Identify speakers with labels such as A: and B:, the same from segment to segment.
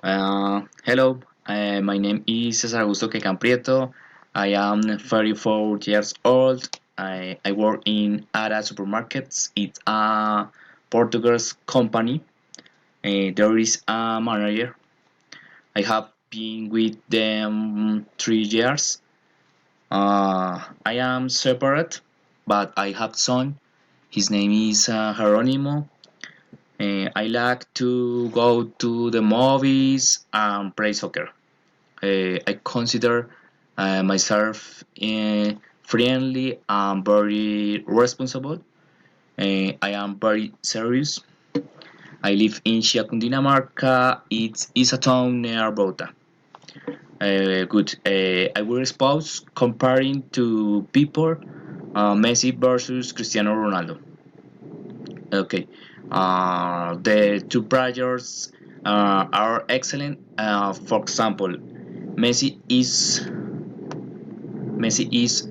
A: Hello, my name is Cesar Augusto Quecan Prieto. I am 34 years old. I work in Ara Supermarkets. It's a Portuguese company. There is a manager. I have been with them 3 years. I am separate, but I have son. His name is Jeronimo. I like to go to the movies and play soccer. I consider myself friendly and very responsible. I am very serious. I live in Dinamarca. It is a town near Bogota. Good. I will spouse comparing to people Messi versus Cristiano Ronaldo. Okay. The two players are excellent. For example, Messi is Messi is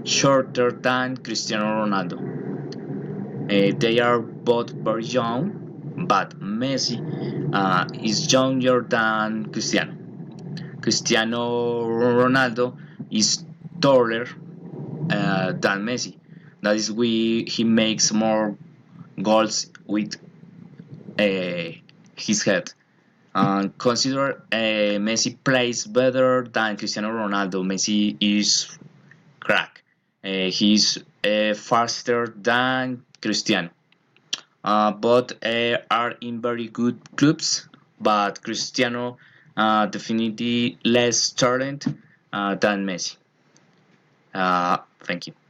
A: shorter than Cristiano Ronaldo. They are both very young, but Messi is younger than Cristiano. Cristiano Ronaldo is taller than Messi. That is why he makes more goals with uh, his head. Consider Messi plays better than Cristiano Ronaldo. Messi is crack. He's faster than Cristiano. Both are in very good clubs, but Cristiano definitely less talent than Messi. Thank you.